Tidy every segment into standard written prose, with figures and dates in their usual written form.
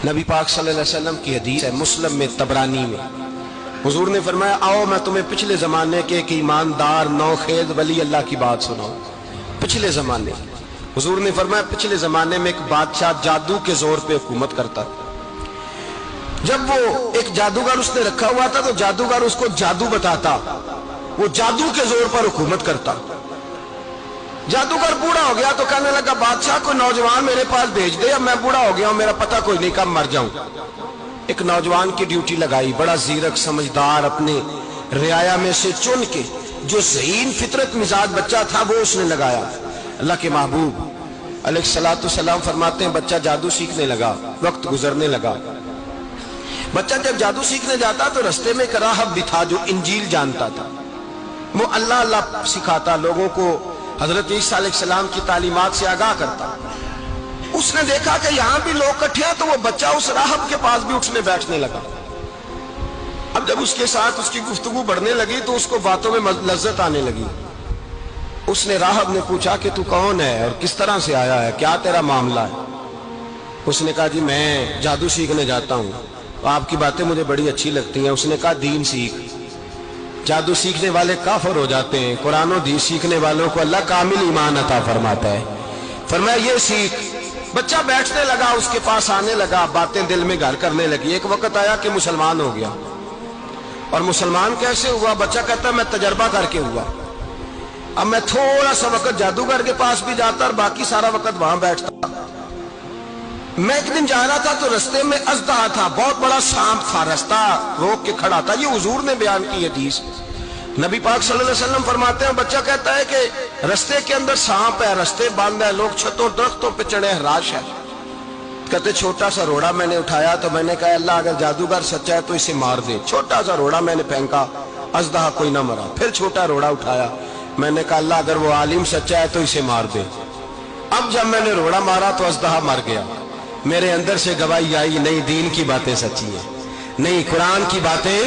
نبی پاک صلی اللہ علیہ وسلم کی حدیث ہے مسلم میں تبرانی میں، حضور نے فرمایا آؤ میں تمہیں پچھلے زمانے کے ایک ایماندار نوخیز ولی اللہ کی بات سناؤں۔ پچھلے زمانے حضور نے فرمایا پچھلے زمانے میں ایک بادشاہ جادو کے زور پہ حکومت کرتا تھا۔ جب وہ ایک جادوگر اس نے رکھا ہوا تھا تو جادوگر اس کو جادو بتاتا، وہ جادو کے زور پر حکومت کرتا۔ جادوگر بوڑھا ہو گیا تو کہنے لگا بادشاہ کو نوجوان میرے پاس بھیج دے، اب میں بوڑھا ہو گیا ہوں، میرا پتہ کوئی نہیں کب مر جاؤں۔ ایک نوجوان کی ڈیوٹی لگائی، بڑا زیرک سمجھدار، اپنے رعایا میں سے چن کے جو ذہین فطرت مزاج بچہ تھا وہ اس نے لگایا۔ اللہ کے محبوب علیہ الصلوۃ والسلام فرماتے ہیں بچہ جادو سیکھنے لگا، وقت گزرنے لگا۔ بچہ جب جادو سیکھنے جاتا تو رستے میں ایک راہب بھی تھا جو انجیل جانتا تھا، وہ اللہ اللہ سکھاتا، لوگوں کو حضرت عیسیٰ علیہ السلام کی تعلیمات سے آگاہ کرتا۔ اس نے دیکھا کہ یہاں بھی لوگ اکٹھے ہیں تو وہ بچہ اس راہب کے پاس بھی اٹھنے بیٹھنے لگا۔ اب جب اس کے ساتھ اس کی گفتگو بڑھنے لگی تو اس کو باتوں میں لذت آنے لگی۔ اس نے راہب نے پوچھا کہ تو کون ہے اور کس طرح سے آیا ہے، کیا تیرا معاملہ ہے؟ اس نے کہا جی میں جادو سیکھنے جاتا ہوں، آپ کی باتیں مجھے بڑی اچھی لگتی ہیں۔ اس نے کہا دین سیکھ، جادو سیکھنے والے کافر ہو جاتے ہیں، قرآن و حدیث سیکھنے والوں کو اللہ کامل ایمان عطا فرماتا ہے۔ فرمایا یہ سیکھ۔ بچہ بیٹھنے لگا، اس کے پاس آنے لگا، باتیں دل میں گھر کرنے لگی۔ ایک وقت آیا کہ مسلمان ہو گیا، اور مسلمان کیسے ہوا؟ بچہ کہتا ہے میں تجربہ کر کے ہوا۔ اب میں تھوڑا سا وقت جادوگر کے پاس بھی جاتا اور باقی سارا وقت وہاں بیٹھتا۔ میں ایک دن جا رہا تھا تو رستے میں اژدہا تھا، بہت بڑا سانپ تھا، رستہ روک کے کھڑا تھا۔ یہ حضور نے بیان کی حدیث۔ نبی پاک صلی اللہ علیہ وسلم فرماتے ہیں بچہ کہتا ہے کہ رستے کے اندر سانپ ہے، رستے بند ہے، لوگ چھتوں درختوں پہ چڑھے ہیں، راش ہے۔ کہتے چھوٹا سا روڑا میں نے اٹھایا تو میں نے کہا اللہ اگر جادوگر سچا ہے تو اسے مار دے۔ چھوٹا سا روڑا میں نے پھینکا، اژدہا کوئی نہ مرا۔ پھر چھوٹا روڑا اٹھایا، میں نے کہا اللہ اگر وہ عالم سچا ہے تو اسے مار دے۔ اب جب میں نے روڑا مارا تو اژدہا مر گیا۔ میرے اندر سے گواہی آئی نہیں دین کی باتیں سچی ہیں، نہیں قرآن کی باتیں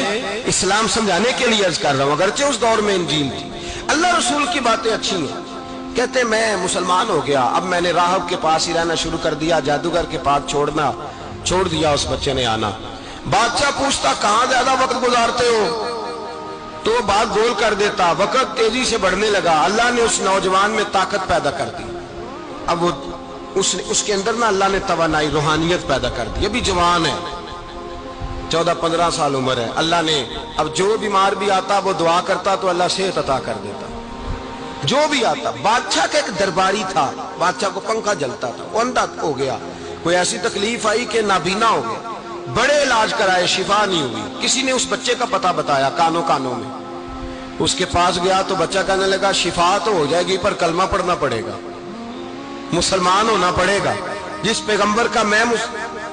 اسلام سمجھانے کے لیے عرض کر رہا ہوں، اگرچہ اس دور میں انجیل تھی، اللہ رسول کی باتیں اچھی ہیں۔ کہتے میں مسلمان ہو گیا، اب میں نے راہب کے پاس ہی رہنا شروع کر دیا، جادوگر کے پاس چھوڑ دیا اس بچے نے آنا۔ بادشاہ پوچھتا کہاں زیادہ وقت گزارتے ہو تو وہ بات گول کر دیتا، وقت تیزی سے بڑھنے لگا۔ اللہ نے اس نوجوان میں طاقت پیدا کر دی، اب وہ اس کے اندر نا اللہ نے توانائی روحانیت پیدا کر دی، ابھی جوان ہے، 14-15 سال عمر ہے۔ اللہ نے اب جو بیمار بھی آتا وہ دعا کرتا تو اللہ صحت عطا کر دیتا، جو بھی آتا۔ بادشاہ کا ایک درباری تھا، بادشاہ کو پنکھا جلتا تھا، وہ اندھا ہو گیا، کوئی ایسی تکلیف آئی کہ نابینا ہو گیا، بڑے علاج کرائے شفا نہیں ہوئی۔ کسی نے اس بچے کا پتہ بتایا کانوں میں، اس کے پاس گیا تو بچہ کہنے لگا شفا تو ہو جائے گی پر کلمہ پڑھنا پڑے گا، مسلمان ہونا پڑے گا، جس پیغمبر کا میں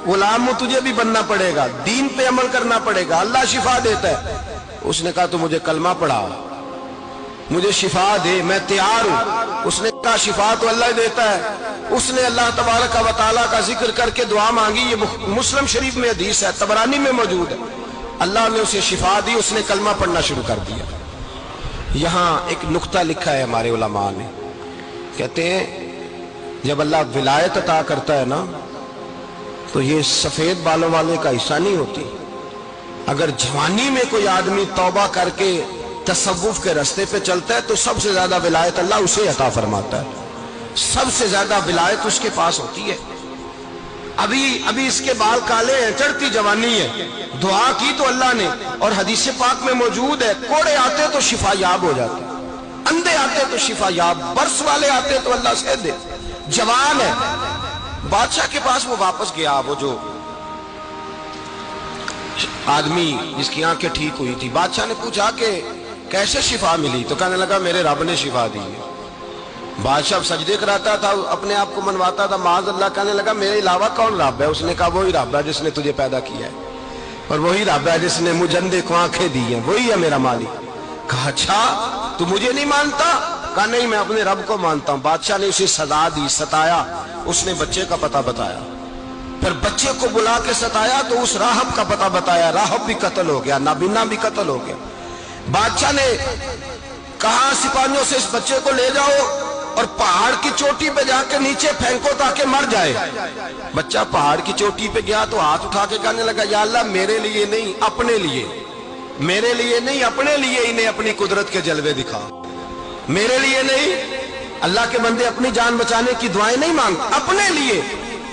غلام ہوں تجھے بھی بننا پڑے گا، دین پہ عمل کرنا پڑے گا، اللہ شفا دیتا ہے۔ اس نے کہا تو مجھے کلمہ پڑھا، مجھے شفا دے، میں تیار ہوں۔ اس نے کہا شفا تو اللہ دیتا ہے۔ اس نے اللہ تبارک و تعالیٰ کا ذکر کر کے دعا مانگی، یہ مسلم شریف میں حدیث ہے، طبرانی میں موجود ہے۔ اللہ نے اسے شفا دی، اس نے کلمہ پڑھنا شروع کر دیا۔ یہاں ایک نقطہ لکھا ہے ہمارے علماء نے، کہتے ہیں جب اللہ ولایت عطا کرتا ہے نا تو یہ سفید بالوں والے کا حصہ نہیں ہوتی۔ اگر جوانی میں کوئی آدمی توبہ کر کے تصوف کے رستے پہ چلتا ہے تو سب سے زیادہ ولایت اللہ اسے عطا فرماتا ہے، سب سے زیادہ ولایت اس کے پاس ہوتی ہے۔ ابھی اس کے بال کالے ہیں، چڑھتی جوانی ہے، دعا کی تو اللہ نے، اور حدیث پاک میں موجود ہے کوڑے آتے تو شفا یاب ہو جاتے، اندھے آتے تو شفا یاب، برس والے آتے تو اللہ سے دے، جوان ہے۔ بادشاہ کے پاس وہ واپس گیا، وہ جو آدمی جس کی آنکھیں ٹھیک ہوئی تھی۔ بادشاہ نے پوچھا کہ کیسے شفا ملی؟ تو کہنے لگا میرے رب نے شفا دی ہے۔ بادشاہ سجدے کراتا تھا، اپنے آپ کو منواتا تھا معاذ اللہ، کہنے لگا میرے علاوہ کون رب ہے؟ اس نے کہا وہی رب ہے جس نے تجھے پیدا کیا ہے، اور وہی رب ہے جس نے مجھ اندھے کو آنکھیں دی ہیں، وہی ہے میرا مالک۔ کہا اچھا تو مجھے نہیں مانتا؟ کہا نہیں میں اپنے رب کو مانتا ہوں۔ بادشاہ نے اسے سزا دی، ستایا، اس نے بچے کا پتہ بتایا، پھر بچے کو بلا کے ستایا تو اس راہب کا پتہ بتایا، راہب بھی قتل ہو گیا، نابینا بھی قتل ہو گیا۔ بادشاہ نے کہا سپاہیوں سے اس بچے کو لے جاؤ اور پہاڑ کی چوٹی پہ جا کے نیچے پھینکو تاکہ مر جائے. بچہ پہاڑ کی چوٹی پہ گیا تو ہاتھ اٹھا کے کہنے لگا یا اللہ میرے لیے نہیں اپنے لیے، میرے لیے نہیں اپنے لیے انہیں اپنی قدرت کے جلوے دکھا. میرے لیے نہیں، اللہ کے بندے اپنی جان بچانے کی دعائیں نہیں مانگتے، اپنے لیے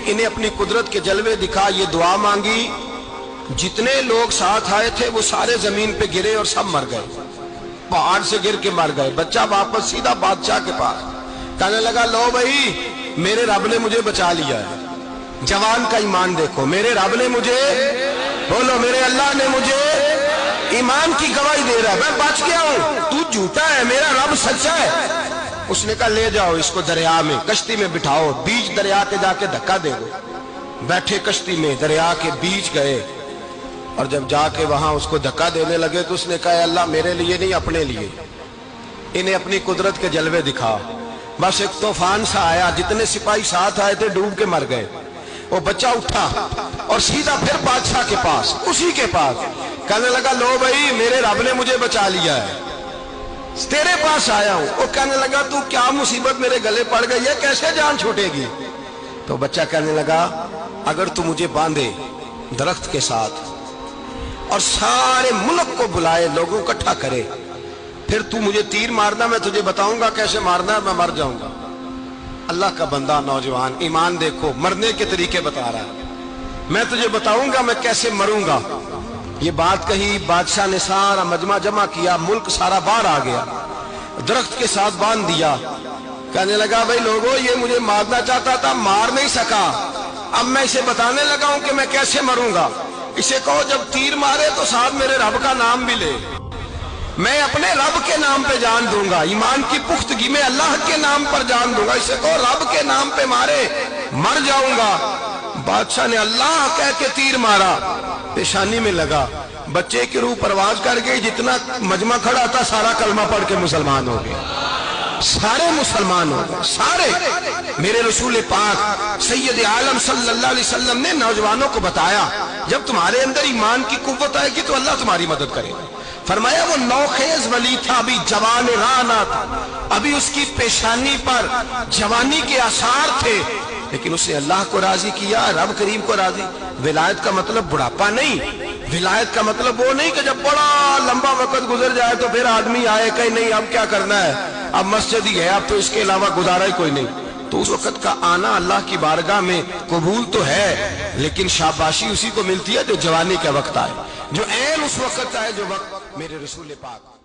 انہیں اپنی قدرت کے جلوے دکھا. یہ دعا مانگی، جتنے لوگ ساتھ آئے تھے وہ سارے زمین پہ گرے اور سب مر گئے، پہاڑ سے گر کے مر گئے. بچہ واپس سیدھا بادشاہ کے پاس کہنے لگا لو بھائی میرے رب نے مجھے بچا لیا ہے. جوان کا ایمان دیکھو، میرے رب نے مجھے، بولو میرے اللہ نے مجھے ایمان کی گواہی دے رہا ہے، میں بچ گیا ہوں، تو جھوٹا ہے، میرا رب سچا ہے. اس نے کہا لے جاؤ اس کو دریا میں، کشتی میں بٹھاؤ، بیچ دریا کے جا کے دھکا دے دو. بیٹھے کشتی میں، دریا کے بیچ گئے اور جب جا کے وہاں اس کو دھکا دینے لگے تو اس نے کہا اللہ میرے لیے نہیں اپنے لیے انہیں اپنی قدرت کے جلوے دکھا. بس ایک طوفان سا آیا، جتنے سپاہی ساتھ آئے تھے ڈوب کے مر گئے. وہ بچہ اٹھا اور سیدھا پھر بادشاہ کے پاس، اسی کے پاس کہنے لگا لو بھائی میرے رب نے مجھے بچا لیا ہے، تیرے پاس آیا ہوں. وہ کہنے لگا تو کیا مصیبت میرے گلے پڑ گئی ہے، کیسے جان چھوٹے گی؟ تو بچہ کہنے لگا اگر تو مجھے باندھے درخت کے ساتھ اور سارے ملک کو بلائے، لوگوں کو اکٹھا کرے، پھر تو مجھے تیر مارنا، میں تجھے بتاؤں گا کیسے مارنا ہے، میں مر جاؤں گا. اللہ کا بندہ نوجوان ایمان دیکھو، مرنے کے طریقے بتا رہا ہے، میں تجھے بتاؤں گا میں کیسے مروں گا. یہ بات کہی، بادشاہ نے سارا مجمع جمع کیا، ملک سارا باہر آ گیا، درخت کے ساتھ باندھ دیا. کہنے لگا بھائی لوگوں یہ مجھے مارنا چاہتا تھا، مار نہیں سکا، اب میں اسے بتانے لگا ہوں کہ میں کیسے مروں گا. اسے کہو جب تیر مارے تو ساتھ میرے رب کا نام بھی لے، میں اپنے رب کے نام پہ جان دوں گا، ایمان کی پختگی میں اللہ کے نام پر جان دوں گا. اسے کہو رب کے نام پہ مارے، مر جاؤں گا. بادشاہ نے اللہ کہہ کے تیر مارا، پیشانی میں لگا، بچے کی روح پرواز کر گئی. جتنا مجمع کھڑا تھا سارا کلمہ پڑھ کے مسلمان ہو گیا، سارے مسلمان ہو گئے سارے. میرے رسول پاک سید عالم صلی اللہ علیہ وسلم نے نوجوانوں کو بتایا جب تمہارے اندر ایمان کی قوت آئے گی تو اللہ تمہاری مدد کرے. فرمایا وہ نوخیز ولی تھا، ابھی جوان رانا تھا، ابھی اس کی پیشانی پر جوانی کے آثار تھے، لیکن اس نے اللہ کو راضی کیا، رب کریم کو راضی. ولایت کا مطلب بڑھاپا نہیں، ولایت کا مطلب وہ نہیں کہ جب بڑا لمبا وقت گزر جائے تو پھر آدمی آئے کہ نہیں اب کیا کرنا ہے، اب مسجد ہی ہے، اب تو اس کے علاوہ گزارا ہی کوئی نہیں. تو اس وقت کا آنا اللہ کی بارگاہ میں قبول تو ہے، لیکن شاباشی اسی کو ملتی ہے جو جوانی کا وقت آئے، جو عین اس وقت آئے جو وقت میرے رسول پاک